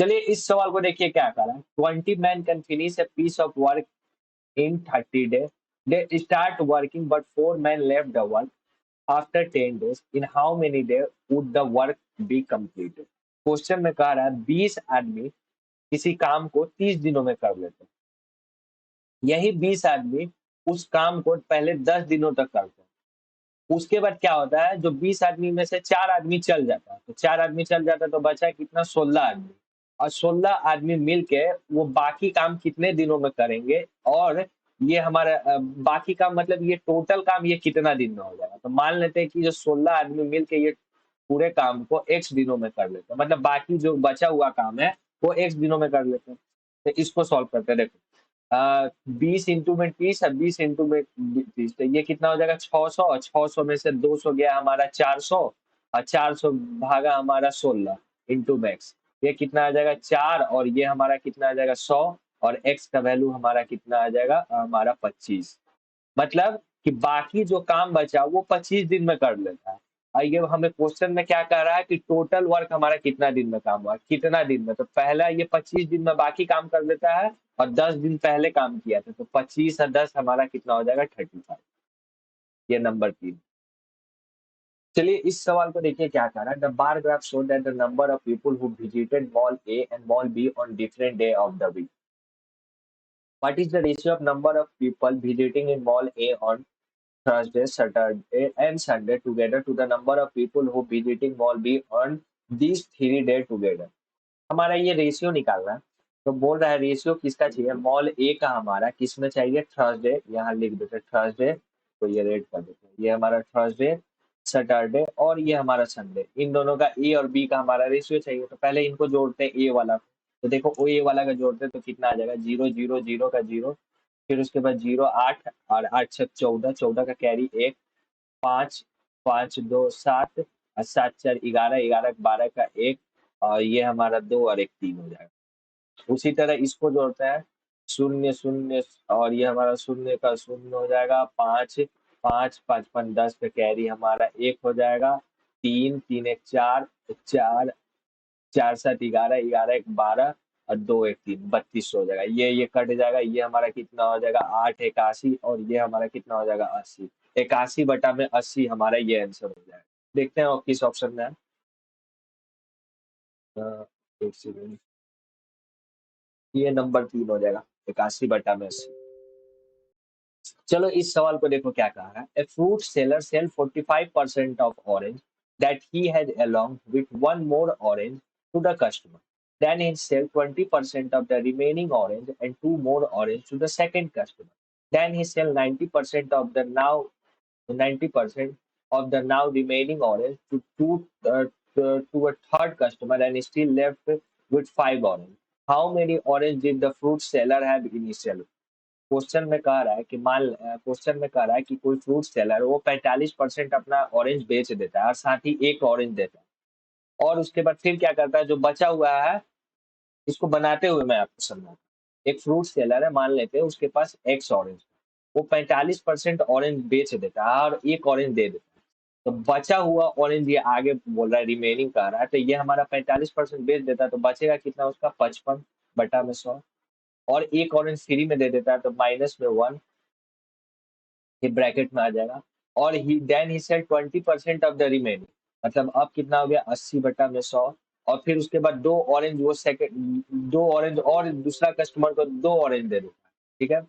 चलिए इस सवाल को देखिए क्या करा। 20 man can finish a piece of work in 30 days. They start working, but 4 men left the work after 10 days. In how many days would the work be completed? Question में कह रहा है 20 आदमी किसी काम को 30 दिनों में कर लेते हैं। यही 20 आदमी उस काम को पहले 10 दिनों तक करते हैं। उसके बाद क्या होता है, जो 20 आदमी में से 4 आदमी चल जाता है, तो 4 आदमी चल जाता है तो बचा कितना, 16 आदमी। और 16 आदमी मिलके वो बाकी काम कितने दिनों में करेंगे, और ये हमारा बाकी काम मतलब ये टोटल काम ये कितना दिन में हो जाएगा। तो मान लेते हैं कि जो 16 आदमी मिलके ये पूरे काम को x दिनों में कर लेते हैं, मतलब बाकी जो बचा हुआ काम है वो x दिनों में कर लेते हैं। तो इसको सॉल्व करते हैं। देखो 20 इंटू में 30 और 20 इंटू में 30, तो ये कितना हो जाएगा 600, और 600 में से 200 गया हमारा 400, और 400 भागा हमारा 16 इंटू मैक्स, ये कितना आ जाएगा 4, और ये हमारा कितना आ जाएगा 100, और x का वैल्यू हमारा कितना आ जाएगा हमारा 25। मतलब कि बाकी जो काम बचा वो 25 दिन में कर लेता है। और ये हमें क्वेश्चन में क्या कह रहा है कि टोटल वर्क हमारा कितना दिन में काम हुआ, कितना दिन में। तो पहला ये 25 दिन में बाकी काम कर लेता है, और 10 दिन पहले काम किया था, तो 25 और 10 हमारा कितना हो जाएगा 35। ये नंबर 3। चलिए इस सवाल को देखिए क्या कह रहा है। The bar graph show that the number of people who visited mall A and mall B on different day of the week. What is the ratio of number of people visiting in mall A on Thursday, Saturday, and Sunday together to the number of people who visiting mall B on these 3 days together? हमारा ये ratio निकालना है। तो बोल रहा है ratio किसका चाहिए, मॉल ए का हमारा किस में चाहिए, थर्सडे, यहाँ लिख देते थर्सडे, तो ये रेड कर देते हैं, ये हमारा थर्सडे, सैटरडे, और ये हमारा संडे, इन दोनों का ए और बी का हमारा रेशियो चाहिए। तो पहले इनको जोड़ते हैं ए वाला, तो देखो ओ ए वाला का जोड़ते हैं तो कितना आ जाएगा, 0 0 0 का 0, फिर उसके बाद 0 8, और 8 6 14, 14 का कैरी 1, 5 5 2 7, और 7 4 11, 11 12 का 1, और ये हमारा 2 और 1 3 हो जाएगा। उसी तरह इसको जोड़ते हैं, 0 0, और ये हमारा 0 का 0 हो जाएगा, 5 5 5 5 10 पे कैरी हमारा 1 हो जाएगा, 3 3 1 4, 4 4 7 11, 11 1 12, और 2 1 3, 32 हो जाएगा। ये कट जाएगा, ये हमारा कितना हो जाएगा 8 81, और ये हमारा कितना हो जाएगा 80। 81 बटा में 80 हमारा ये आंसर हो जाएगा। देखते हैं और किस ऑप्शन में है। एक सेकंड, ये नंबर 3 हो जाएगा, 81 बटा में 80। चलो इस सवाल को देखो क्या कहा है। A fruit seller sell 45% of orange that he has along with one more orange to the customer, then he sell 20% of the remaining orange and 2 more orange to the second customer, then he sell 90% of the now 90% of the now remaining orange to a third customer, and still left with 5 orange. How many orange did the fruit seller have initially? Question में कह रहा है कि question में कह रहा है कि कोई फ्रूट सेलर वो 45% अपना ऑरेंज बेच देता है, और साथ ही एक ऑरेंज देता है, और उसके बाद फिर क्या करता है, जो बचा हुआ है इसको बनाते हुए मैं आपको समझाता हूँ। एक फ्रूट सेलर है, मान लेते हैं उसके पास एक्स ऑरेंज, वो 45% ऑरेंज बेच देता है और एक ऑरेंज दे देता है। तो बचा हुआ ऑरेंज ये आगे बोल रहा है, रिमेनिंग कह रहा है, तो ये हमारा 45% बेच देता है, तो बचेगा कितना उसका 55 बटा में 100, और एक ऑरेंज फ्री में दे देता है तो माइनस में 1, ये ब्रैकेट में आ जाएगा। और ही सेल 20% ऑफ द रिमेनिंग, मतलब अब कितना हो गया 80 बटा में 100, और फिर उसके बाद 2 ऑरेंज, वो सेकंड 2 ऑरेंज और दूसरा कस्टमर को 2 ऑरेंज दे देता है, ठीक है।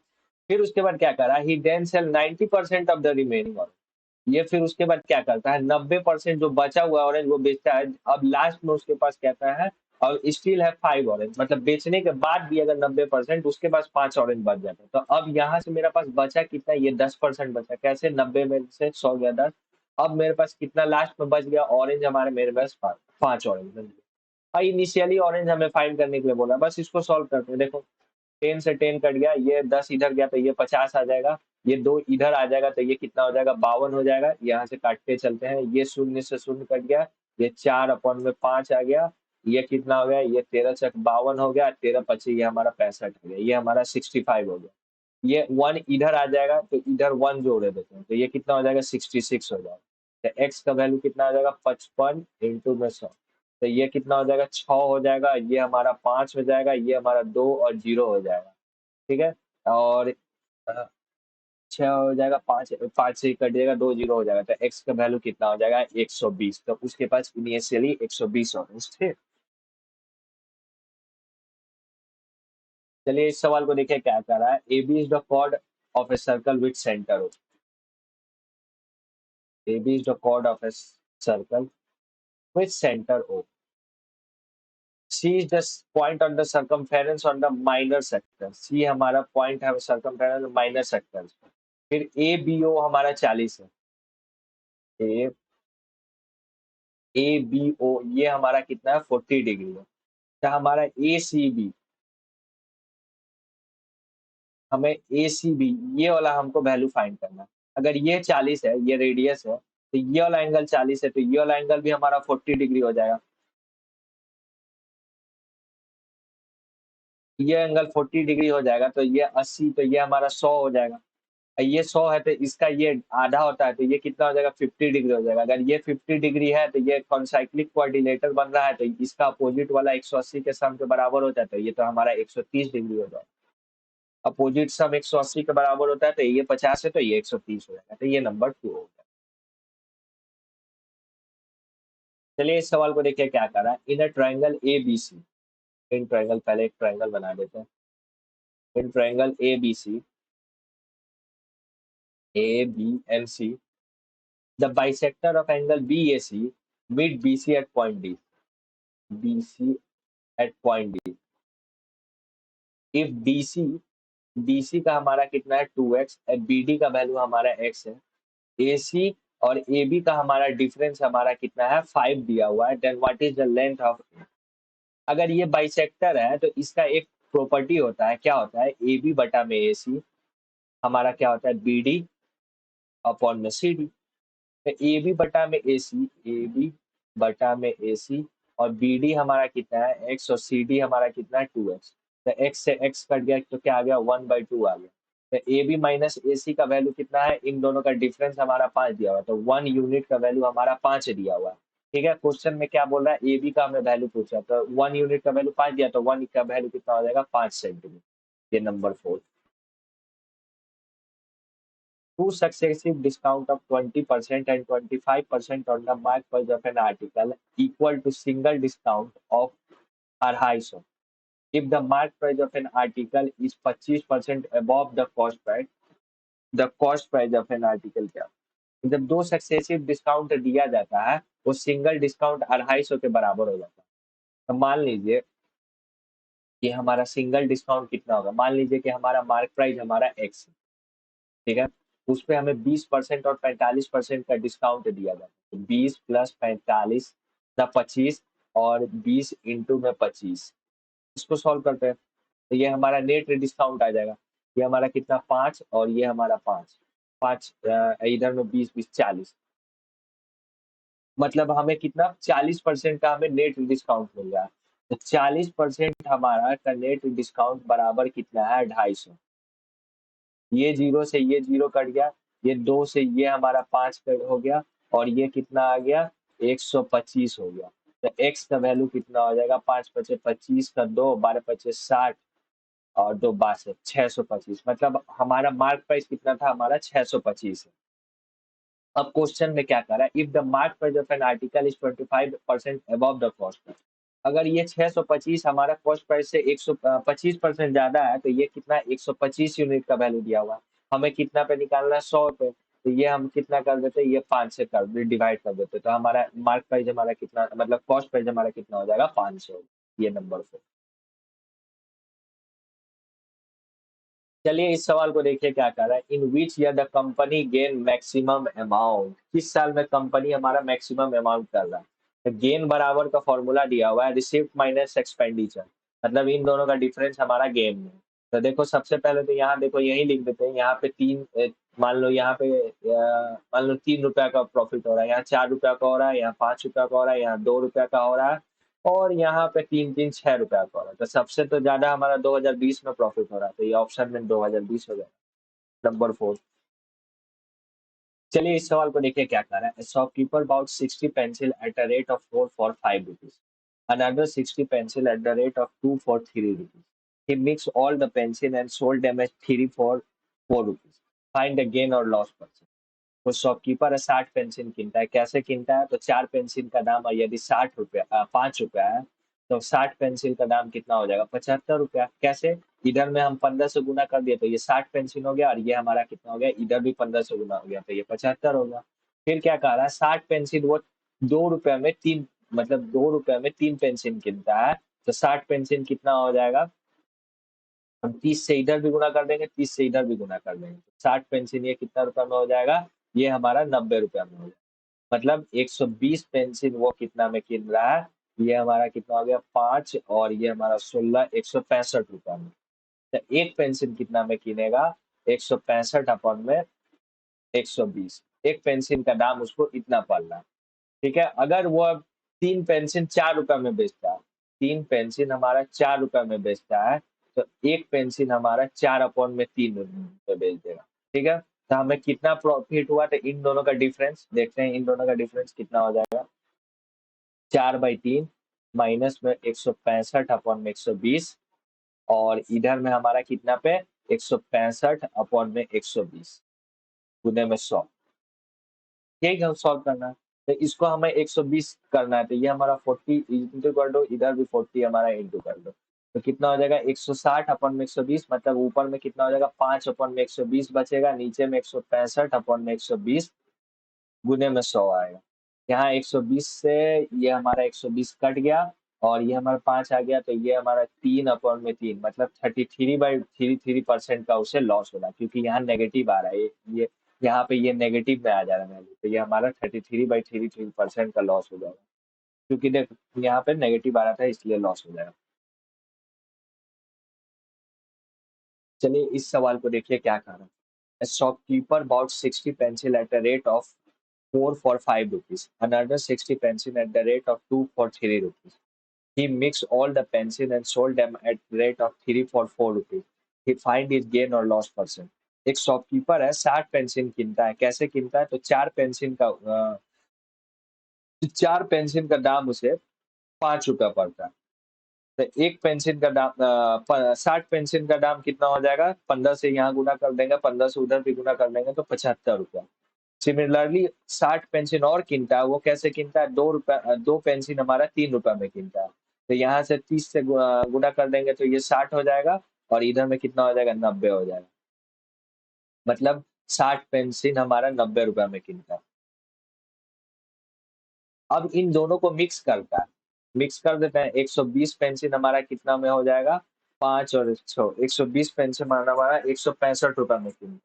फिर उसके बाद क्या करा, he then sell 90% of the remaining orange, ये फिर उसके बाद क्या करता है 90% जो बचा हुआ ऑरेंज वो बेचता है। अब लास्ट में उसके पास कहता है और स्टिल है 5 ऑरेंज, मतलब बेचने के बाद भी अगर 90% उसके पास 5 ऑरेंज बच जाता है। तो अब यहाँ से मेरे पास बचा कितना, ये 10% बचा। कैसे, 90 में से 100 गया 10, अब मेरे पास कितना लास्ट में बच गया ऑरेंज, हमारे मेरे पास 5 ऑरेंज बच गया। इनिशियली ऑरेंज हमें फाइंड करने के लिए बोला, बस इसको सॉल्व करते हैं। देखो 10 से 10 कट गया, ये 10 इधर गया तो ये 50 आ जाएगा, ये 2 इधर आ जाएगा तो ये कितना हो जाएगा 52 हो जाएगा। यहाँ से काटते चलते हैं, ये 0 से 0 कट गया, ये 4 अपन में 5 आ गया, ये कितना हो गया, ये 13 चक 52 हो गया, 13 25 ये हमारा 65 हो गया, ये हमारा 65 हो गया। ये 1 इधर आ जाएगा तो इधर 1 जोड़े देते हैं, तो ये कितना हो जाएगा 66 हो जाएगा। तो x का वैल्यू कितना आ जाएगा 55 इंटू में 100, तो ये कितना हो जाएगा, 6 हो जाएगा, ये हमारा 5 हो जाएगा, ये हमारा 2 और 0 हो जाएगा। ठीक है। और 6 हो जाएगा, 5 से कट जाएगा, 2 0 हो जाएगा, तो एक्स का वैल्यू कितना हो जाएगा, 120। तो उसके पास इनिशियली 120 होगा। ठीक। चलिए इस सवाल को देखिए क्या कह रहा है। A B is the chord of a circle with centre O. A B is the chord of a circle with centre O. C is the point on the circumference on the minor sector. C हमारा पॉइंट है circumference minor sector. फिर A B O हमारा 40 है। ए A B O ये हमारा कितना है, 40 डिग्री है। तो हमारा ए सी बी, हमें ए सी बी ये वाला हमको वैल्यू फाइंड करना है। अगर ये 40 है, ये रेडियस है, तो ये वाला एंगल 40 है, तो ये वाला एंगल भी हमारा 40 डिग्री हो जाएगा। ये एंगल 40 डिग्री हो जाएगा, तो ये 80, तो ये हमारा 100 हो जाएगा। ये 100 है, तो इसका ये आधा होता है, तो ये कितना हो जाएगा, 50 डिग्री हो जाएगा। अगर ये 50 डिग्री है, तो ये कॉन्साइक्लिक क्वाड्रिलेटर बन रहा है, तो इसका अपोजिट वाला 180 के सम के बराबर हो जाता है, ये तो हमारा 130 डिग्री हो जाएगा। अपोजिट सम 180 के बराबर होता है, तो ये 50 है, तो ये 130 हो जाएगा, तो ये नंबर 2 हो गया। चलिए इस सवाल को देखिए क्या कर रहा है। In a triangle A B C, in triangle, पहले एक ट्राइंगल बना देते हैं। In triangle A B C, A B and C, the bisector of angle B A C meet BC at point D. BC at point D. If DC का हमारा कितना है 2x, BD का वैल्यू हमारा x है, AC और AB का हमारा डिफरेंस हमारा कितना है 5 दिया हुआ है, then what is the length of. अगर ये बाइसेक्टर है तो इसका एक प्रॉपर्टी होता है, क्या होता है, AB बटा में AC हमारा क्या होता है, BD अपॉन में CD। तो AB बटा में AC, AB बटा में AC और BD हमारा कितना है x और CD हमारा कितना है 2x। तो x से x कट गया, तो क्या आ गया, 1/2 आ गया। तो AB माइनस AC का वैल्यू कितना है, इन दोनों का डिफरेंस हमारा 5 दिया हुआ है, तो 1 यूनिट का वैल्यू हमारा 5 दिया हुआ है। ठीक है। क्वेश्चन में क्या बोल रहा है, AB का हमें वैल्यू पूछा, तो 1 यूनिट का वैल्यू 5 दिया, तो 1 का वैल्यू कितना हो जाएगा, 5 सेंटीमीटर। ये number 4। Two successive discount of 20% and 25% on the mark price of an article equal to single discount of R250. If the mark price of an article is 25% above the cost price of an article क्या। जब दो successive discount दिया जाता है, वो single discount 250 के बराबर हो जाता है। तो मान लीजिए कि हमारा सिंगल डिस्काउंट कितना होगा, मान लीजिए कि हमारा मार्क प्राइस हमारा एक्स है। ठीक है। उस पे हमें 20% और 45% का डिस्काउंट दिया जाता है, तो 20 प्लस 45 ना 25 और 20 इंटू में 25। इसको सॉल्व करते हैं, तो ये हमारा नेट डिस्काउंट आ जाएगा। ये हमारा कितना, 5 और ये हमारा 5, 5 इधर में 20 20 40, मतलब हमें कितना 40% का हमें नेट डिस्काउंट मिल रहा है। तो 40% हमारा का नेट डिस्काउंट बराबर कितना है, 250। ये जीरो से ये जीरो कट गया, ये 2 से ये हमारा 5 हो गया, और ये कितना आ गया, 125 हो गया। तो x का वैल्यू कितना हो जाएगा, 5 पचे 25 का 2, 12 पचे 60 और 2 62, 625। मतलब हमारा मार्क प्राइस कितना था, हमारा 625 है। अब क्वेश्चन में क्या करा, if the mark price of an article is 25% above the cost. अगर ये 625 हमारा कॉस्ट प्राइस से 125% ज्यादा है, तो ये कितना, 125 यूनिट का वैल्यू दिया हुआ है। हमें कितना पे निकालना है, 100 पे। तो ये हम कितना कर देते हैं, ये 5 से कर डिवाइड कर देते, तो हमारा मार्क प्राइस हमारा कितना, मतलब कॉस्ट प्राइस हमारा कितना हो जाएगा, 500। ये नंबर 4। चलिए इस सवाल को देखिए क्या कर रहा है। In which year the company gain maximum amount. किस साल में कंपनी हमारा मैक्सिमम अमाउंट कर रहा है। तो गेन बराबर का फॉर्मूला दिया हुआ है, रिसीव्ड माइनस एक्सपेंडिचर, मतलब इन दोनों का डिफरेंस हमारा गेन में। तो देखो सबसे पहले तो यहाँ देखो यही लिख देते हैं, यहाँ पे मान लो यहाँ पे मान लो 3 रुपया का प्रॉफिट हो रहा है, यहाँ 4 रुपया का हो रहा है, यहाँ 5 रुपया का हो रहा है, यहाँ 2 रुपया का हो रहा है, और यहाँ पे 3 3 6 रुपया का हो रहा है। तो सबसे तो ज्यादा हमारा 2020 में प्रॉफिट हो रहा है, तो ये ऑप्शन में 2020 हो गया, नंबर 4। चलिए इस सवाल को देखिए क्या कर रहा है। Shopkeeper bought 60 pencil at a rate of 4 for 5 rupees. another 60 pencil at the rate of 2 for 3 rupees. He mixed all the pencil and sold them at 3 for 4 rupees. Find the gain or loss percent. वो shopkeeper है 60 pencil कीनता है, कैसे कीनता है? तो 4 pencil का दाम यदि 60 रुपया 5 रुपया है, तो 60 पेंसिल का दाम कितना हो जाएगा? 75 रुपया। कैसे? इधर में हम 15 से गुना कर दिए तो ये 60 पेंसिल हो गया, और ये हमारा कितना हो गया? इधर भी 15 से गुना हो गया तो ये 75 होगा। फिर क्या कह रहा है? 60 पेंसिल वो 2 रुपया में तीन, मतलब 2 रुपया में 3 पेंसिल कीनता है, तो 60 पेंसिल कितना हो जाएगा? हम 30 से इधर भी गुना कर देंगे, 30 से इधर भी गुना कर देंगे, 60 पेंसिल ये कितना रुपया में हो जाएगा? ये हमारा 90 रुपया में हो जाएगा। मतलब 120 पेंसिल वो कितना में कीन रहा है? ये हमारा कितना हो गया? 5 और ये हमारा 16, 165 रुपया में। तो एक पेंसिल कितना में कीनेगा? 165 अपन में 120। एक पेंसिल का दाम उसको इतना पड़ रहा है। ठीक है, अगर वो अब 3 पेंसिल 4 रुपया में बेचता है, 3 पेंसिल हमारा 4 रुपया में बेचता है, तो एक पेंसिल हमारा 4/3 में बेच देगा। ठीक है, तो हमें कितना प्रॉफिट हुआ? तो इन दोनों का डिफरेंस देखते हैं, इन दोनों का डिफरेंस कितना हो जाएगा? 4/3 माइनस में 165/120, और इधर में हमारा कितना पे? 165/120 गुने में 100। ठीक है, सॉल्व करना है तो इसको हमें 120 करना है, तो ये हमारा 40 इंटू कर दो, इधर भी 40 हमारा इंटू कर दो, तो कितना हो जाएगा? 160/120, मतलब ऊपर में कितना हो जाएगा? 5/120 बचेगा, नीचे में 165/120 गुने में 100 आएगा। यहाँ 120 से ये हमारा 120 कट गया, और ये हमारा 5 आ गया, तो ये हमारा 3/3, मतलब 33/33% का उसे लॉस हो रहा है, क्योंकि यहाँ नेगेटिव आ रहा है, ये यहाँ पे ये नेगेटिव में आ जा रहा है वैल्यू, तो ये हमारा 33/33% का लॉस हो जाएगा, क्योंकि देख यहाँ पे नेगेटिव आ रहा था इसलिए लॉस हो जाएगा। चलिए इस सवाल को देखिए क्या कह रहा है। A shopkeeper bought 60 pencil at the rate of 4 for 5 rupees, another 60 pencil at the rate of 2 for 3 rupees. He mixed all the pencil and sold them at the rate of 3 for 4 rupees. He find his gain or loss percent. एक shopkeeper है 60 pencil कीनता है, कैसे कीनता है? तो 4 pencil का दाम उसे 5 रुपया पड़ता है, तो एक पेंसिल का दाम 60 पेंसिल का दाम कितना हो जाएगा? 15 से यहाँ गुना कर देंगे, 15 से उधर भी गुना कर देंगे, तो 75 रुपया। सिमिलरली 60 पेंसिल और कीनता है, वो कैसे कीनता है? 2 रुपया 2 पेंसिल हमारा 3 रुपया में कीनता है, तो यहाँ से 30 से गुना कर देंगे तो ये 60 हो जाएगा, और इधर में कितना हो जाएगा? 90 हो जाएगा, मतलब 60 पेंसिल हमारा 90 रुपया में कीनता है। अब इन दोनों को मिक्स करता है, मिक्स कर देते हैं। 120 पेंसिल हमारा कितना में हो जाएगा? 5 और 120 पेंसिल हमारा 165 रुपया में कीनता है,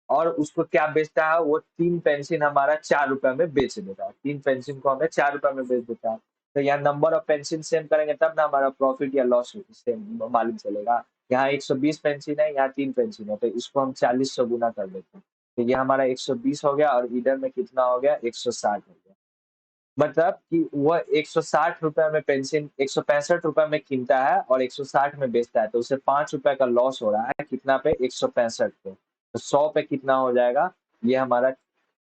और उसको क्या बेचता है? वो 3 पेंसिल हमारा 4 रुपया में बेच देता है, 3 पेंसिल को हमें 4 रुपया में बेच देता है। तो यहाँ नंबर ऑफ पेंसिल सेम करेंगे तब ना हमारा प्रॉफिट या लॉस सेम मालूम चलेगा। यहाँ 120 पेंसिल है, यहाँ 3 पेंसिल है, तो इसको हम 40 से गुना कर देते हैं, तो ये हमारा 120 हो गया, और इधर में कितना हो गया? 160 हो गया। मतलब कि वह 160 रुपया में पेंसिल 165 रुपया में कीनता है और 160 में बेचता है, तो उसे 5 रुपया का लॉस हो रहा है, कितना पे? 165 पे। तो 100 पे कितना हो जाएगा? ये हमारा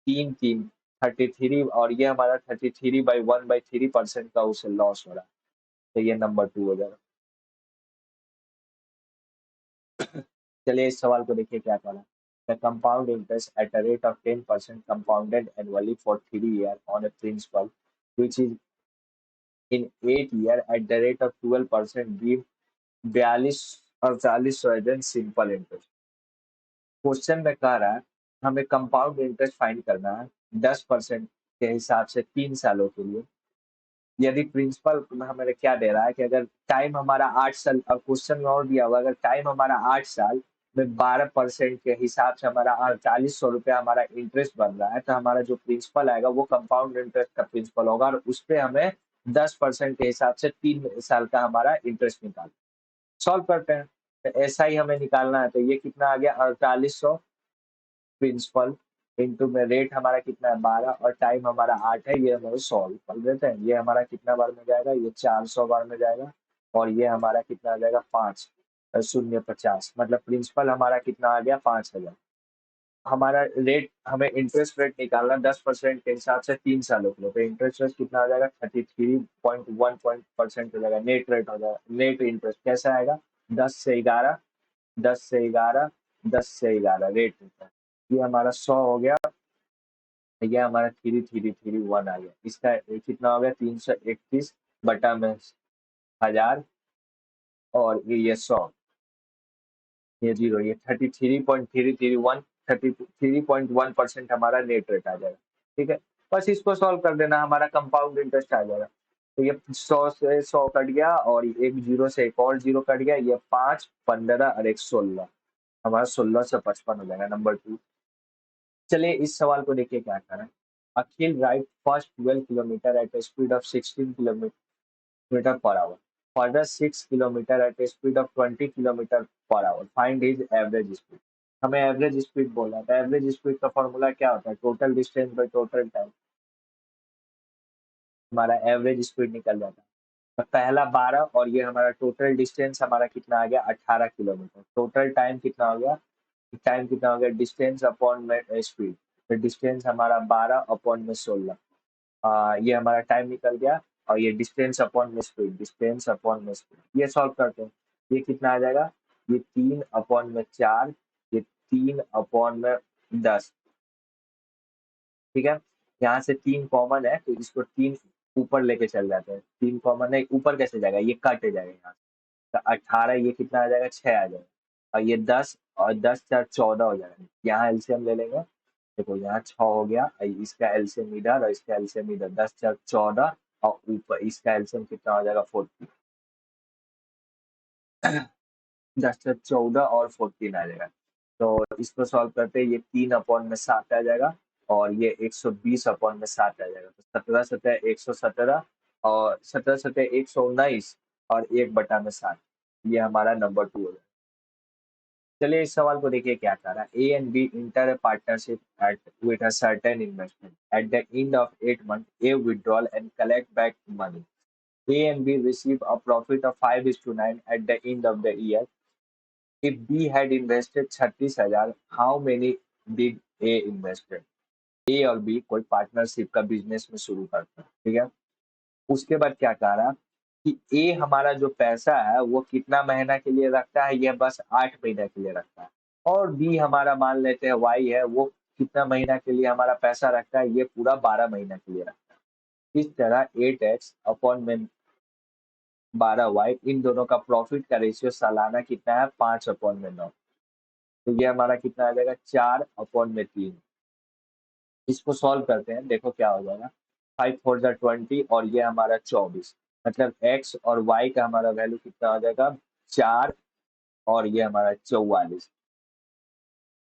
33, और ये हमारा 33/1/3% का उसे लॉस हो रहा है, तो ये नंबर 2 हो जाएगा। चलिए इस सवाल को देखिए क्या कह रहा है। The compound interest eight a rate of 10% compounded annually for 3 years on a principal which is in 8 years at the rate of 12% give 42 simple interest. Question में कह रहा है हमें कंपाउंड इंटरेस्ट फाइंड करना है 10% के हिसाब से 3 सालों के लिए। यदि प्रिंसिपल हमें क्या दे रहा है कि अगर टाइम हमारा 8 साल, अब क्वेश्चन में और दिया हुआ, अगर टाइम हमारा 8 साल में 12% के हिसाब से हमारा 4800 रुपया हमारा इंटरेस्ट बन रहा है, तो हमारा जो प्रिंसिपल आएगा वो कंपाउंड इंटरेस्ट का प्रिंसिपल होगा, और उस पर हमें 10% के हिसाब से 3 साल का हमारा इंटरेस्ट निकाल सॉल्व करते हैं। तो ऐसा ही हमें निकालना है, तो ये कितना आ गया? 4800 प्रिंसिपल इंटू में रेट हमारा कितना है? 12, और टाइम हमारा 8 है, ये हम सॉल्व कर देते हैं। ये हमारा कितना बार में जाएगा? ये 400 बार में जाएगा, और ये हमारा कितना आ जाएगा? 5 शून्य 50, मतलब प्रिंसिपल हमारा कितना आ गया? 5000। हमारा रेट, हमें इंटरेस्ट रेट निकालना 10% के हिसाब से 3 सालों के लिए, तो इंटरेस्ट रेट कितना हो जाएगा 33.1% हो जाएगा, नेट रेट हो जाएगा। नेट इंटरेस्ट कैसा आएगा, 10 से 11, 10 से 11, 10 से 11 रेट होता है। ये हमारा 100 हो गया, ये हमारा 3331 आ गया। इसका कितना हो गया 331 बटा में 1000, और ये 100, ये 0, ये 33.331, 33.1% हमारा नेट रेट आ जाएगा। ठीक है, बस इसको सॉल्व कर देना, हमारा कंपाउंड इंटरेस्ट आ जाएगा। तो ये 100 से 100 कट गया, और एक जीरो से एक और जीरो कट गया, ये 5, 15 और एक 16, हमारा 16 से 55 हो जाएगा, नंबर 2। चलिए इस सवाल को देखिए क्या करें। Akhil ride first 12 kilometre at a speed of 16 kilometre per hour, further 6 kilometre at a speed of 20 kilometre per hour, find his average speed. हमें एवरेज स्पीड बोलना था। एवरेज स्पीड का फॉर्मूला क्या होता है, total distance by total time. हमारा average speed निकल जाता है। तो पहला 12, और ये हमारा टोटल डिस्टेंस हमारा कितना आ गया 18 किलोमीटर। टोटल टाइम कितना हो गया, टाइम कितना हो गया, डिस्टेंस अपॉन में स्पीड, तो डिस्टेंस हमारा 12 अपॉन में 16, ये हमारा टाइम निकल गया, और ये डिस्टेंस अपॉन में स्पीड, डिस्टेंस अपॉन में स्पीड, ये सॉल्व करते हैं। ये कितना आ जाएगा, ये 3/4, ये 3/10। ठीक है, यहाँ से 3 कॉमन है, तो इसको 3 ऊपर लेके चल जाते हैं। 3 कॉमन है, ऊपर कैसे जाएगा, ये कट जाएगा यहाँ से। तो 18, ये कितना आ जाएगा 6 आ जाएगा, और ये 10, और 10 4 14 हो जाएगा। यहाँ एलसीएम ले लेंगे, देखो यहाँ 6 हो गया, इसका एलसीएम इधर और इसका एलसीएम इधर, 10 4 14, और ऊपर इसका एलसीएम कितना हो जाएगा 14, 10 4 14 और 14 आ जाएगा। तो इसको सॉल्व करते हैं, ये 3/7 आ जाएगा, और ये 120/7 आ जाएगा। तो 17 17 117, और 17 17 119, और 1/7, ये हमारा नंबर 2 हो जाएगा। चलिए इस सवाल को देखिए क्या कह रहा है। A and B enter a partnership at with a certain investment. At the end of 8 months, A withdrawal and collect back money. A and B receive a profit of 5:9 at the end of the year. If B had invested 36,000, how many did A invested? A और B कोई partnership का business में शुरू करता है, ठीक है। उसके बाद क्या कह रहा कि ए हमारा जो पैसा है वो कितना महीना के लिए रखता है, ये बस 8 महीना के लिए रखता है। और बी हमारा मान लेते हैं वाई है, वो कितना महीना के लिए हमारा पैसा रखता है, ये पूरा 12 महीना के लिए रखता है। इस तरह 8x अपॉन में 12y, इन दोनों का प्रॉफिट का रेशियो सालाना कितना है 5/9। तो ये हमारा कितना आ जाएगा 4/3। इसको सॉल्व करते हैं, देखो क्या हो जाएगा, 5 4 20, और ये हमारा 24, मतलब x और y का हमारा वैल्यू कितना हो जाएगा 4, और ये हमारा 44,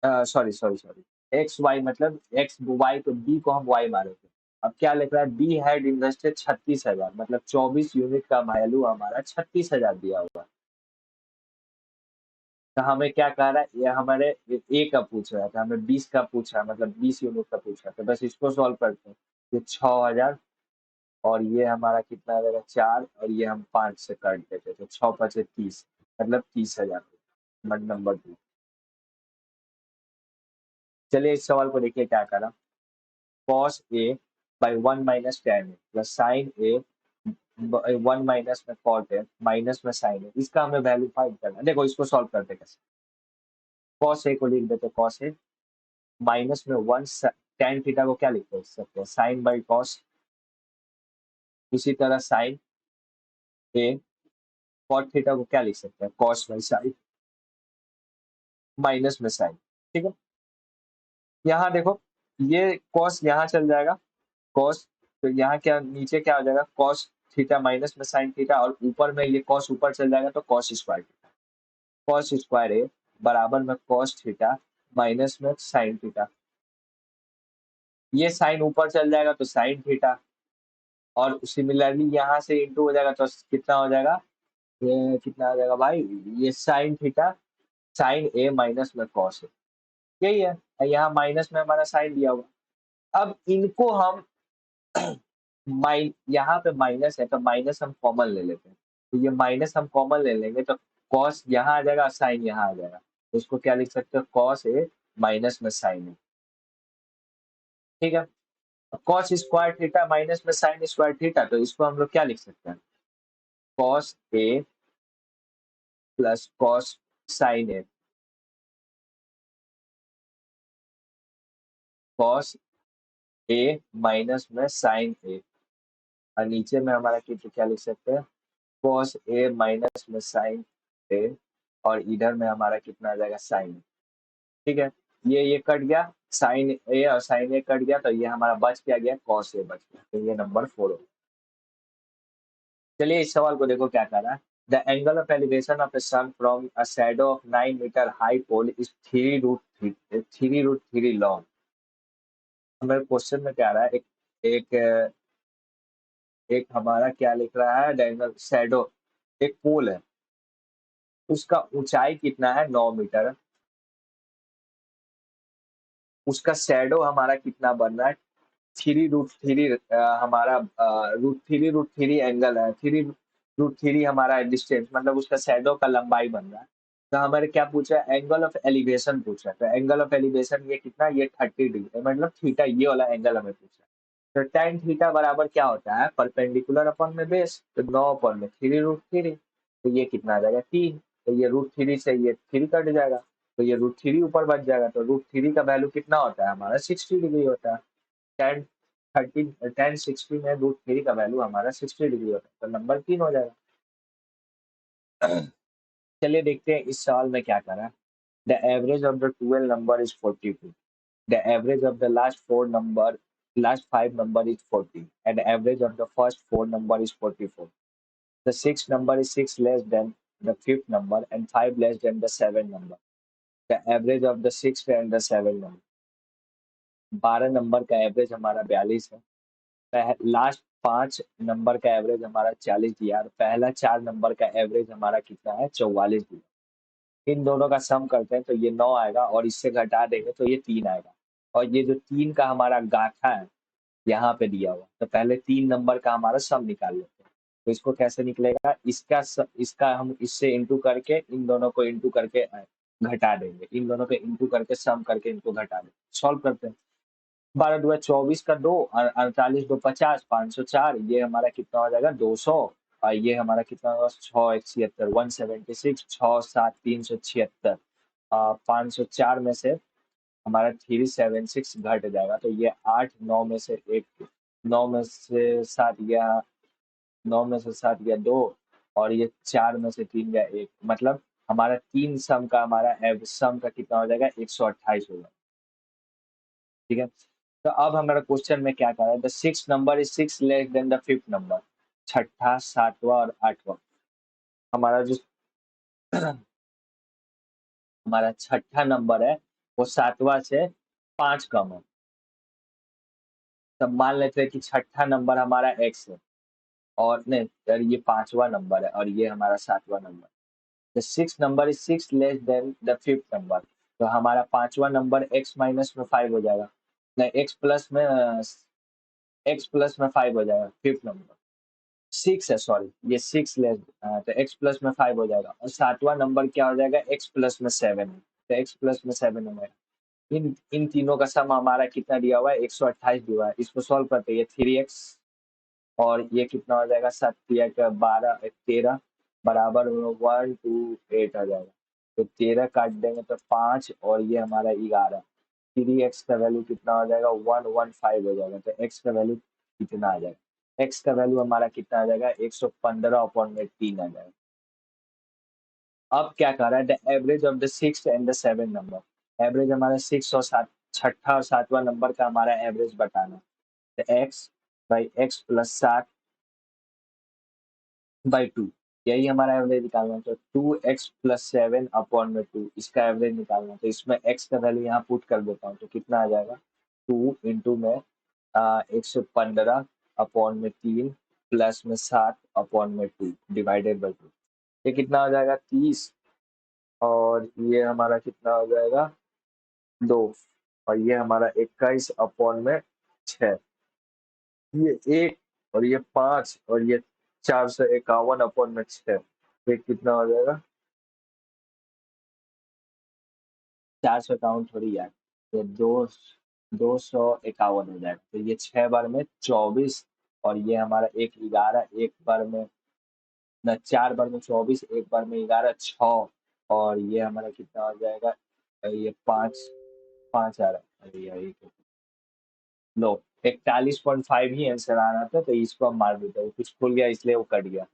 sorry sorry sorry, X Y मतलब एक्स वाई, तो बी को हम वाई मारे थे। अब क्या लिख रहा है, बी हैड इन्वेस्टेड 36,000, मतलब 24 यूनिट का वैल्यू हमारा 36,000 दिया हुआ है। तो हमें क्या कह रहा है, ये हमारे ए का पूछ रहा था, हमें 20 का पूछ रहा है, मतलब 20 यूनिट का पूछ रहा था। बस इसको सॉल्व करते हैं, ये 6,000, और ये हमारा कितना आ जाएगा 4, और ये हम 5 से काट देते, तो 6 5 30, मतलब 30,000, नंबर 2। चलिए इस सवाल को देखिए क्या करा। cos A by 1 minus tan A plus sin A 1 minus में cot A माइनस में sin A, इसका हमें वैल्यू फाइंड करना है। देखो इसको सॉल्व करते कैसे, cos A को लिख देते cos A, माइनस में 1 tan थीटा को क्या लिख सकते हैं sin by cos, इसी तरह sin A cot थीटा को क्या लिख सकते हैं cos by sin, माइनस में sin। ठीक है, यहाँ देखो ये cos यहाँ चल जाएगा cos, तो यहाँ क्या नीचे क्या हो जाएगा cos थीटा माइनस में sin थीटा, और ऊपर में ये cos ऊपर चल जाएगा, तो cos square theta, cos square A बराबर में cos थीटा माइनस में sin थीटा। ये sin ऊपर चल जाएगा तो sin थीटा, और सिमिलरली यहाँ से इंटू हो जाएगा, तो कितना हो जाएगा, ये कितना आ जाएगा भाई, ये sin थीटा sin ए माइनस में cos ए, यही है। यहाँ माइनस में हमारा sin दिया हुआ। अब इनको हम यहाँ पे माइनस है, तो माइनस हम कॉमन ले लेते हैं, तो ये माइनस हम कॉमन ले लेंगे, तो कॉस यहाँ आ जाएगा, साइन यहाँ आ जाएगा, तो इसको क्या लिख सकते हो, कॉस ए माइनस में साइन ए। ठीक है, कॉस स्क्वायर थीटा माइनस में साइन स्क्वायर थीटा, तो इसको हम लोग क्या लिख सकते हैं, cos A plus cos sine A, cos A minus में साइन ए, और नीचे में हमारा क्या लिख सकते हैं, कॉस ए माइनस में साइन ए, और इधर में हमारा कितना आ जाएगा, साइन। ठीक है, ये कट गया, साइन ए और साइन ए कट गया, तो ये हमारा बच क्या गया, कॉस ए बच गया, तो ये नंबर 4 हो। चलिए इस सवाल को देखो क्या कर रहा है। The angle of elevation of the sun from a shadow of 9 metre high pole is 3√3 long. हमारे क्वेश्चन में क्या आ रहा है, एक एक हमारा क्या लिख रहा है, द एंगल शैडो, एक पोल है, उसका ऊंचाई कितना है, 9 मीटर, उसका शैडो हमारा कितना बन रहा है, 3√3, हमारा √3 एंगल है, 3√3 हमारा डिस्टेंस, मतलब उसका शैडो का लंबाई बन रहा है। तो हमारे क्या पूछा है, एंगल ऑफ एलिवेशन पूछा है, तो एंगल ऑफ एलिवेशन ये कितना, ये 30 डिग्री, मतलब थीटा, ये वाला एंगल हमें पूछा है। तो tan थीटा बराबर क्या होता है, परपेंडिकुलर अपन में बेस, तो 9 अपन में 3√3, तो ये कितना आ जाएगा, 3, तो ये √3 से ये 3 कट जाएगा, तो ये √3 ऊपर बच जाएगा, तो √3 का वैल्यू कितना होता है हमारा, 60 डिग्री होता है। tan 60 में √3 का वैल्यू हमारा 60 डिग्री होता है, तो नंबर 3 हो जाएगा। चलिए देखते हैं इस सवाल में क्या करा है। The average of the 12 number is 42, the average of the last 5 number is 40, and the average of the first 4 number is 44. The sixth number is 6 less than the fifth number and 5 less than the seventh number. The average of the sixth and the seventh number. 12 number का average हमारा 42 है, last 5 number का average हमारा 40 दिया, और पहला 4 number का average हमारा कितना है, 44 दिया। इन दोनों का सम करते हैं तो ये 9 आएगा, और इससे घटा देंगे तो ये 3 आएगा, और ये जो 3 का हमारा गाथा है यहाँ पे दिया हुआ, तो पहले 3 नंबर का हमारा सम निकाल लेते हैं। तो इसको कैसे निकलेगा, इसका हम इससे इंटू करके इन दोनों को इंटू करके घटा देंगे, इन दोनों को इंटू करके सम करके इनको घटा देंगे, सॉल्व करते हैं। 12 दूना 24 का 2, 48 2 50, 504, ये हमारा कितना हो जाएगा, 200, और ये हमारा कितना होगा, 6 1 76, 176, 6 7 376, 504 में से हमारा 376 घट जाएगा, तो ये 8 9 में से एक, 9 में से 7 गया, 9 में से 7 गया 2, और ये 4 में से 3 गया 1, मतलब हमारा 3 सम का हमारा सम का कितना हो जाएगा, 128 होगा। ठीक है, तो अब हमारा क्वेश्चन में क्या करा है, the six number is 6 less than the fifth number, छठा सातवां और आठवां, हमारा जो हमारा छठा नंबर है वो सातवां से 5 कम है। तब मान लेते हैं कि छठा नंबर हमारा एक्स है, और नहीं यार, ये 5वां नंबर है और ये हमारा 7वां number. The six number is 6 less than the fifth number, तो हमारा 5वां नंबर x माइनस में 5 हो जाएगा, नहीं एक्स प्लस में 5 हो जाएगा, फिफ्थ नंबर 6 है, सॉरी ये 6 लेस, तो x प्लस में 5 हो जाएगा, और 7वां नंबर क्या हो जाएगा, x प्लस में 7 है, तो x प्लस में 7 हो जाएगा। इन इन तीनों का सम हमारा कितना दिया हुआ है, 128 दिया हुआ है, इसको सॉल्व करते हैं, ये 3x, और ये कितना हो जाएगा, 7 3 12 13 बराबर 128 आ जाएगा, तो 13 काट देंगे तो 5, और ये हमारा 11, 3x का वैल्यू कितना हो जाएगा, 115 हो जाएगा, तो x का वैल्यू कितना आ जाएगा, x का वैल्यू हमारा कितना आ जाएगा, 115/3 आ जाएगा। अब क्या कर रहा है, the average of the six and the seven number, average हमारा 6 और 7, छठा और सातवां नंबर का हमारा एवरेज बताना, तो x बाई एक्स प्लस 7/2, यही हमारा एवरेज निकालना है, तो 2x+7/2 इसका एवरेज निकालना है, तो इसमें x का वैल्यू यहाँ पुट कर देता हूँ, तो कितना आ जाएगा, 2 इंटू में 115/3 प्लस में 7/2 डिवाइडेड बाई 2, ये कितना हो जाएगा, 30, और ये हमारा कितना हो जाएगा, 2, और ये हमारा 21/6, ये 1, और ये 5, और ये 451/6, ये कितना हो जाएगा, 400 काउंट थोड़ी यार, तो 251 हो जाएगा। तो ये 6 बार में 24, और ये हमारा एक 11, एक बार में न 4 बार में 24, एक बार में 11, 6, और ये हमारा कितना हो जाएगा, ये 5 5 आ रहा है, अरे यार ये लो 41.5 ही आंसर आ रहा था, तो इसको हम मार देते हैं, कुछ खुल गया इसलिए वो कट गया।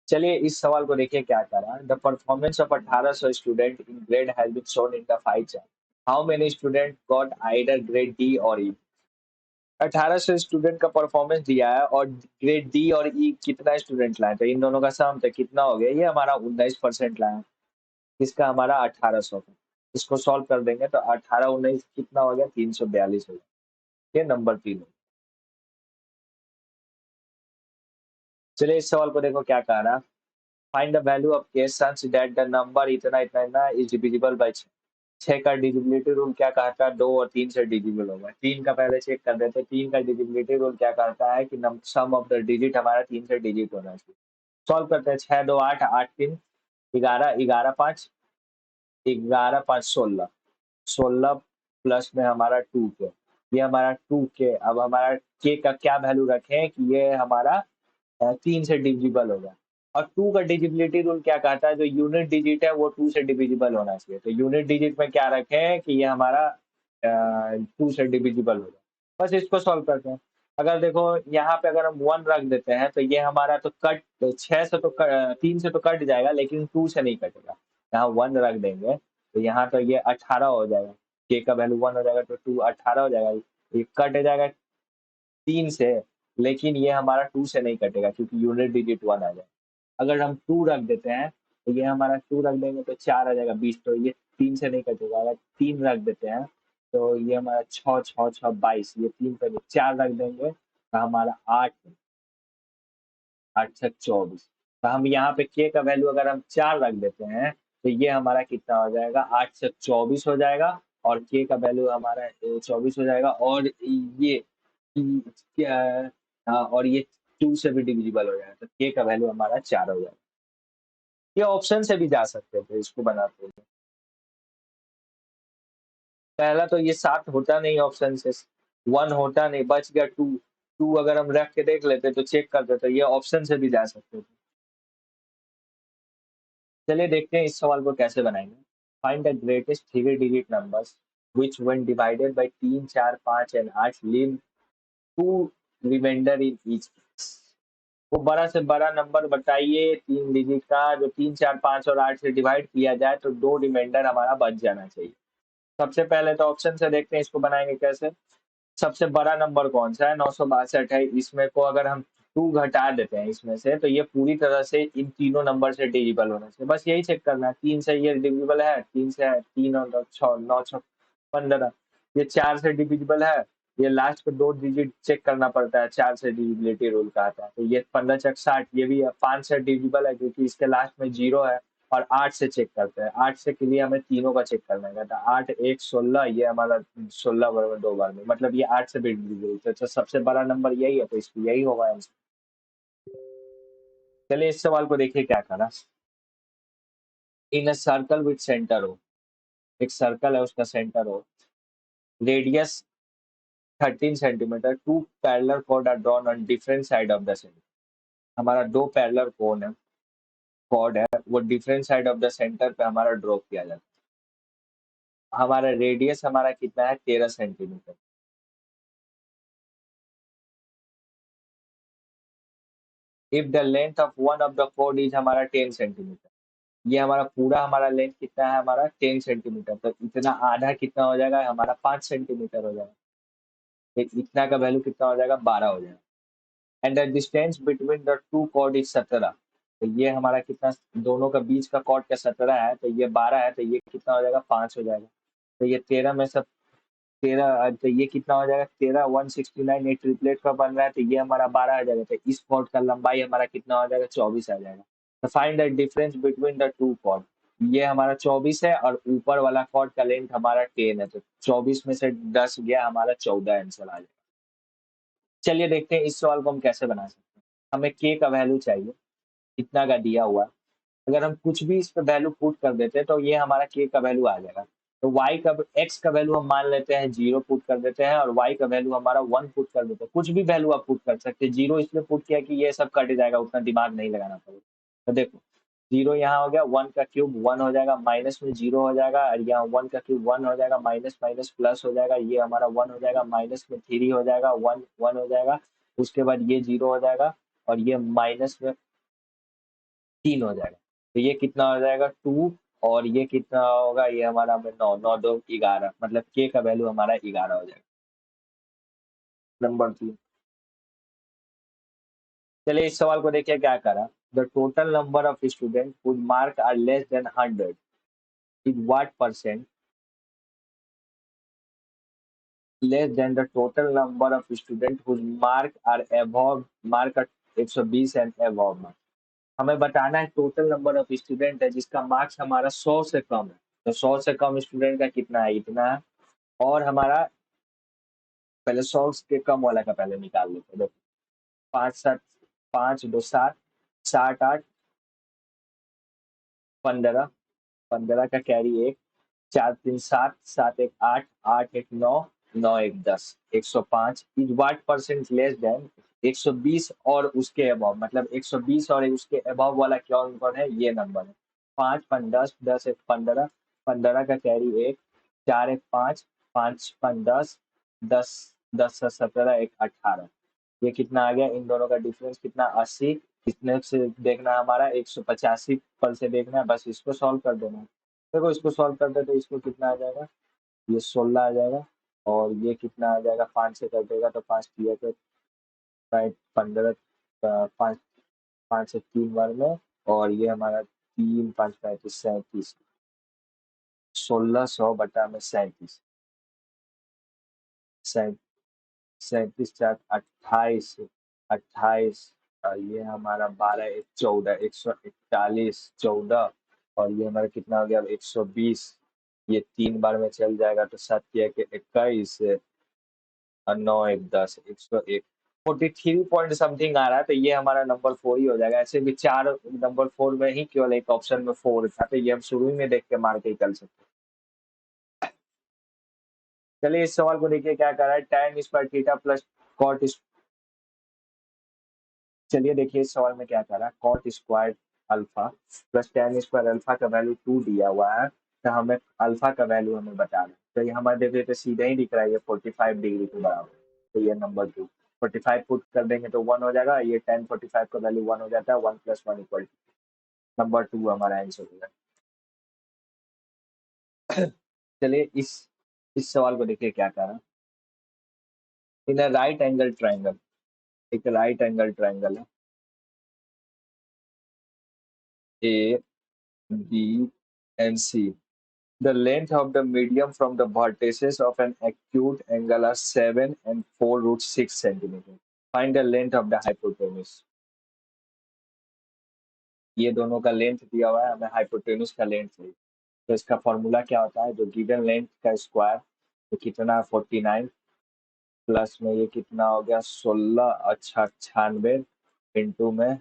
चलिए इस सवाल को देखिए क्या कह रहा है। The performance of 1800 student in grade has been shown in the pie chart. How many student got either grade D और ई। 1800 स्टूडेंट का परफॉर्मेंस दिया है, और ग्रेड डी और ई कितना स्टूडेंट लाए, तो इन दोनों का सम तो कितना हो गया, ये हमारा 19% लाया, इसका हमारा 1800 का। इसको सॉल्व कर देंगे तो 18 19 कितना हो गया, 342 हो गया। ये नंबर 3। चलिए इस सवाल को देखो क्या कह रहा है। Find the value of case such that the number इतना इतना इतना इज डिविजिबल बाय 6। 6 का डिविजिबिलिटी रूल क्या कहता है, 2 और 3 से डिविजिबल होगा। 3 का पहले चेक कर देते हैं। 3 का डिविजिबिलिटी रूल क्या कहता है कि सम ऑफ द डिजिट हमारा 3 से डिजिट होना चाहिए। सॉल्व करते हैं। 6 2 8, 8 3 11, 11 5, 11 5 16, 16 प्लस में हमारा 2 के, ये हमारा 2 के। अब हमारा के का क्या वैल्यू रखें कि ये हमारा 3 से डिविजिबल होगा। और 2 का डिविजिबिलिटी रूल क्या कहता है, जो यूनिट डिजिट है वो 2 से डिविजिबल होना चाहिए। तो यूनिट डिजिट में क्या रखें कि ये हमारा 2 से डिविजिबल होगा। बस इसको सॉल्व करते हैं। अगर देखो यहाँ पे अगर हम 1 रख देते हैं तो ये हमारा तो कट, 6 से तो 3 से तो कट जाएगा, लेकिन 2 से नहीं कटेगा। यहाँ 1 रख देंगे तो यहाँ तो ये 18 हो जाएगा। के का वैल्यू 1 हो जाएगा तो 2 18 हो जाएगा। ये कट जाएगा 3 से, लेकिन ये हमारा 2 से नहीं कटेगा क्योंकि यूनिट डिजिट 1 आ जाएगा। अगर हम 2 रख देते हैं तो ये हमारा 2 रख देंगे तो 4 आ जाएगा 20, तो ये 3 से नहीं कटेगा। अगर 3 रख देते हैं तो ये हमारा 6 6 6 22, ये 3 पे 4 रख देंगे तो हमारा 8 8 से 24। तो हम यहाँ पे के का वैल्यू अगर हम 4 रख देते हैं तो ये हमारा कितना हो जाएगा, 8 से 24 हो जाएगा। और के का वैल्यू हमारा 24 हो जाएगा। और ये क्या, हाँ, और ये 2 से भी डिविजिबल हो जाएगा, तो के का वैल्यू हमारा 4 हो जाएगा। ये ऑप्शन से भी जा सकते थे इसको बनाते हुए। पहला तो ये 7 होता नहीं ऑप्शन से, 1 होता नहीं, बच गया 2। 2 अगर हम रख के देख लेते तो चेक करते तो ये ऑप्शन से भी जा सकते थे। चलिए देखते हैं इस सवाल को कैसे बनाएंगे। Find the greatest 3 digit numbers which when divided by 3 4 5 and 8 leave 2 remainder in each. वो बड़ा से बड़ा नंबर बताइए 3 डिजिट का, जो 3 4 5 और 8 से डिवाइड किया जाए तो 2 रिमाइंडर हमारा बच जाना चाहिए। सबसे पहले तो ऑप्शन से देखते हैं इसको बनाएंगे कैसे। सबसे बड़ा नंबर कौन सा है, 962 है। इसमें को अगर हम 2 घटा देते हैं इसमें से तो ये पूरी तरह से इन तीनों नंबर से डिविजिबल होना चाहिए। बस यही चेक करना है, 3 से ये डिविजिबल है, 3 से है, 3 और 6 9 6 15। ये 4 से डिविजिबल है। ये लास्ट के 2 डिजिट चेक करना पड़ता है, 4 से डिविजिबिलिटी रूल का आता है। तो ये 15 चक 60, ये भी 5 से डिविजिबल है क्योंकि इसके लास्ट में 0 है। और 8 से चेक करते हैं, 8 से के लिए हमें तीनों का चेक करना है। तो 8 1 16, ये हमारा 16 बराबर 2 बार में, मतलब ये 8 से भी डिविजिबल। तो सबसे बड़ा नंबर यही है, तो इसको यही होगा आंसर। चलिए इस सवाल को देखिए क्या करा। In a circle with centre O, एक सर्कल है उसका centre O, radius 13 centimetre, two parallel chord are drawn on different side of the centre. हमारा 2 पैरेलल कोन है, कॉर्ड है, वो different side of the centre पे हमारा ड्रॉ किया जाता है। हमारा रेडियस हमारा कितना है, 13 centimetre. If the length of one of the code is हमारा 10 सेंटीमीटर। ये हमारा पूरा हमारा लेंथ कितना है, हमारा 10 सेंटीमीटर। तो इतना आधा कितना हो जाएगा, हमारा 5 सेंटीमीटर हो जाएगा। तो इतना का वैल्यू कितना हो जाएगा, 12 हो जाएगा। And the distance between the two chord is 17। तो ये हमारा कितना, दोनों का बीच का कॉर्ड का 17 है, तो ये 12 है, तो ये कितना हो जाएगा, 5 हो जाएगा। तो ये 13 में सब 13, तो ये कितना हो जाएगा, 13 169। ये ट्रिपलेट का बन रहा है, तो ये हमारा 12 आ जाएगा। तो इस कॉर्ड का लंबाई हमारा कितना हो जाएगा, 24 आ जाएगा। तो find the difference between the two chord. ये हमारा 24 है, और ऊपर वाला कॉर्ड का लेंथ हमारा 10 है। तो 24 में से 10 गया, हमारा 14 आंसर आ जाएगा। चलिए देखते हैं इस सवाल को हम कैसे बना सकते हैं। हमें के का वैल्यू चाहिए, कितना का दिया हुआ है। अगर हम कुछ भी इस पे वैल्यू पुट कर देते हैं तो ये हमारा के का वैल्यू आ जाएगा। तो वाई का एक्स का वैल्यू हम मान लेते हैं 0 पुट कर देते हैं और वाई का वैल्यू हमारा 1 पुट कर देते हैं। कुछ भी वैल्यू आप पुट कर सकते हैं। 0 इसलिए पुट किया कि ये सब कट जाएगा, उतना दिमाग नहीं लगाना पड़ेगा। तो देखो 0 यहाँ हो गया, 1 का क्यूब 1 हो जाएगा, माइनस में 0 हो जाएगा और यहाँ 1 का क्यूब 1 हो जाएगा, माइनस माइनस प्लस हो जाएगा, ये हमारा 1 हो जाएगा, माइनस में 3 हो जाएगा, 1 1 हो जाएगा, उसके बाद ये 0 हो जाएगा और ये माइनस में 3 हो जाएगा। तो ये कितना हो जाएगा 2 और ये कितना होगा, ये हमारा में 9 9 2 11, मतलब के का वैल्यू हमारा 11 हो जाएगा। नंबर 3। चलिए इस सवाल को देखिए क्या करा। The total number of student whose mark are less than 100 is what percent less than the total number of students whose mark are above mark at 120 and above mark। हमें बताना है टोटल नंबर ऑफ स्टूडेंट है जिसका marks हमारा 100 से कम है। तो 100 से कम स्टूडेंट का कितना है, इतना है। और हमारा पहले 100 के कम वाला का पहले निकाल लेते हैं। देखो 5 7 5 2 7 7 8 15 15 का carry 1 4 3 7 7 1 8 8 1 9 9 1 10 105 is what percent less than 120 और उसके अबव, मतलब 120 और उसके अबव वाला क्या नंबर है, ये नंबर है। 5 5 10 10 1 15 15 का कैरी 1 4 1 5 5 5 10 10 10 से 17 1 18। ये कितना आ गया, इन दोनों का डिफरेंस कितना 80। इतने से देखना हमारा 185 पर से देखना है, बस इसको सॉल्व कर देना है। देखो इसको सॉल्व कर दे तो इसको कितना आ जाएगा, ये 16 आ जाएगा और ये कितना आ जाएगा, 5 से कर देगा तो 5 किया तो 15 5 5 से 3 बार में और ये हमारा 3 5 35 37 1600 बटा में 37 37 4 28 28 ये हमारा 12 1 14 141 14 और ये हमारा कितना हो गया 120। ये 3 बार में चल जाएगा तो 7 किया के 21 और 9 1 10 101 43 पॉइंट समथिंग आ रहा है। तो ये हमारा नंबर 4 ही हो जाएगा। ऐसे भी 4 नंबर 4 में ही केवल एक ऑप्शन में 4 था, तो ये हम शुरू में देख के मार के निकल सकते हैं। चलिए इस सवाल को देखिए क्या कर रहा है। tan square theta plus cot. चलिए देखिए इस सवाल में क्या कर रहा है। Cot square alpha plus tan square alpha का वैल्यू 2 दिया हुआ है, तो हमें अल्फा का वैल्यू हमें बताना है। तो ये हमारे देखिए तो सीधे ही दिख रहा है, ये 45 डिग्री के बराबर। तो ये नंबर 2 45 पुट कर देंगे तो 1 हो जाएगा। ये tan 45 का वैल्यू 1 हो जाता है। 1 + 1 = नंबर 2 हमारा आंसर होगा। चलिए इस सवाल को देखिए क्या कर रहा है। In a right angle triangle, एक राइट एंगल ट्राइंगल है A B and C. The length of the medium from the vertices of an acute angle are 7 and 4√6 centimeter. Find the length of the hypotenuse. ये दोनों का length दिया हुआ है, हमें hypotenuse का लेंथ चाहिए। तो इसका फॉर्मूला क्या होता है, जो गिवन लेंथ का स्क्वायर तो कितना 49 प्लस में ये कितना हो गया 16 अच्छा 96 इंटू में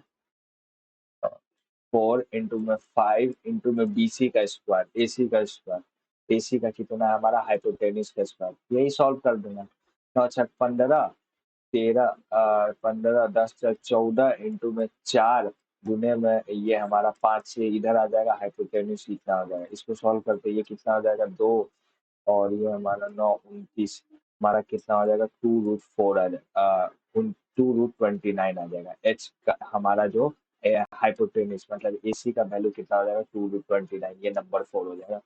4 इंटू में 5 इंटू में बीसी का स्क्वायर एसी का स्क्वायर। एसी का कितना है हमारा हाइपोटेन्यूज का स्क्वायर। यही सॉल्व कर देना। 9 छक 15 13 15 10 छक 14 इंटू में 4 गुने में ये हमारा 5 से इधर आ जाएगा। हाइपोटेन्यूज कितना हो जाएगा, इसको सॉल्व करते ये कितना हो जाएगा 2 और ये हमारा 9 29 हमारा कितना हो जाएगा 2√4 आ जाएगा 2√29 आ जाएगा। एच का हमारा जो हाइपोटेन्यूज मतलब एसी का वैल्यू कितना हो जाएगा 2√29, ये नंबर 4 हो जाएगा।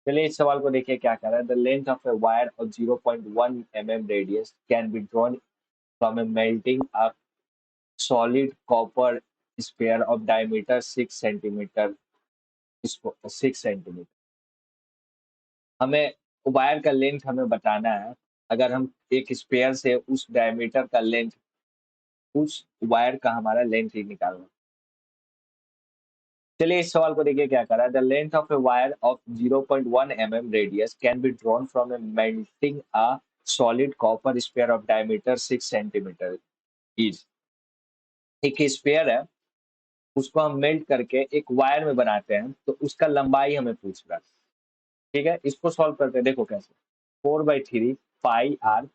चलिए इस सवाल को देखिए क्या कह रहा है। The length of a wire of 0.1 mm radius can be drawn from A melting a solid copper sphere of diameter 6 centimetre 6 centimetre. हमें वायर का लेंथ हमें बताना है। अगर हम एक स्पेयर से उस डायमीटर का लेंथ, उस वायर का हमारा लेंथ ही निकालना है। चलिए इस सवाल को देखिए क्या कर रहा है। The length of a wire of 0.1 mm radius can be drawn from A melting a solid copper sphere of diameter 6 centimetre is. एक स्फीयर है उसको हम मेल्ट करके एक वायर में बनाते हैं, तो उसका लंबाई हमें पूछ रहा है। ठीक है, इसको सॉल्व करते हैं, देखो कैसे। 4/3 पाई आर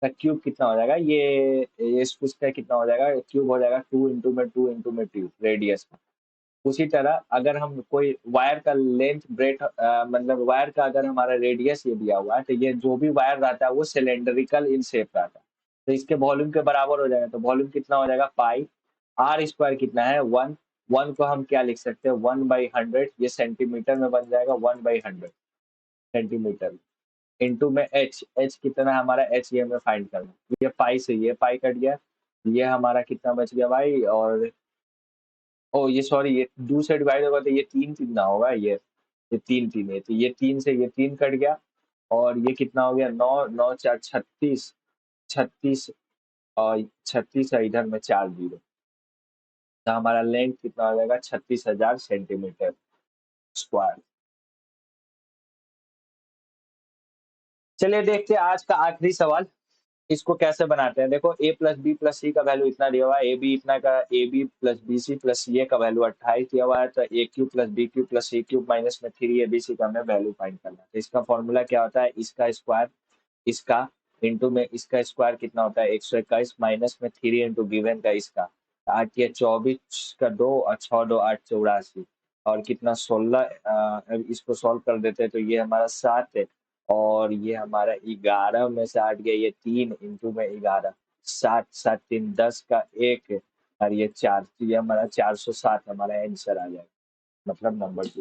का क्यूब कितना हो जाएगा, ये इसका कितना हो जाएगा, क्यूब हो जाएगा 2 × 2 × 2 रेडियस का। उसी तरह अगर हम कोई वायर का लेंथ ब्रेथ मतलब वायर का अगर हमारा रेडियस ये दिया हुआ है, तो ये जो भी वायर रहता है वो सिलेंड्रिकल इन शेप रहता है, तो इसके वॉल्यूम के बराबर हो जाएगा। तो वॉल्यूम कितना हो जाएगा, पाई आर स्क्वायर कितना है, 1। 1 को हम क्या लिख सकते हैं, 1/100, ये सेंटीमीटर में बन जाएगा, 1/100 सेंटीमीटर। इनटू में एच कितना है हमारा, एच ये हमें फाइंड करना है। ये पाई से ये पाई कट गया, ये हमारा कितना बच गया भाई, और ओ ये सॉरी, ये 2 से डिवाइड होगा तो ये 3 ना होगा, ये 3 है, तो ये 3 से ये 3 कट गया, और ये कितना हो गया, 9 9 4 36, 36, और 36 है इधर में 4 जीरो, तो हमारा लेंथ कितना हो जाएगा, 36,000 सेंटीमीटर स्क्वायर। चलिए देखते हैं आज का आखिरी सवाल, इसको कैसे बनाते हैं। देखो a प्लस बी प्लस सी का वैल्यू इतना दिया हुआ है, ए बी इतना का, A B plus B C plus C A का वैल्यू 28 दिया हुआ है, तो A cube plus B cube plus C cube minus में 3 ABC का हमें वैल्यू फाइंड करना है। तो इसका फॉर्मूला क्या होता है, इसका स्क्वायर इसका इंटू में इसका स्क्वायर कितना होता है, 121 माइनस में 3 इंटू गिवन का इसका, 8 या 24 का 2 और 6 2 8 84, और कितना 16, इसको सॉल्व कर देते हैं तो ये हमारा 7 है, और ये हमारा 11 में से 8 गया, ये 3 इंटू में 11, 7 7 3 10 का 1, और ये 4, तो ये हमारा 407 हमारा आंसर आ जाएगा, मतलब नंबर 2।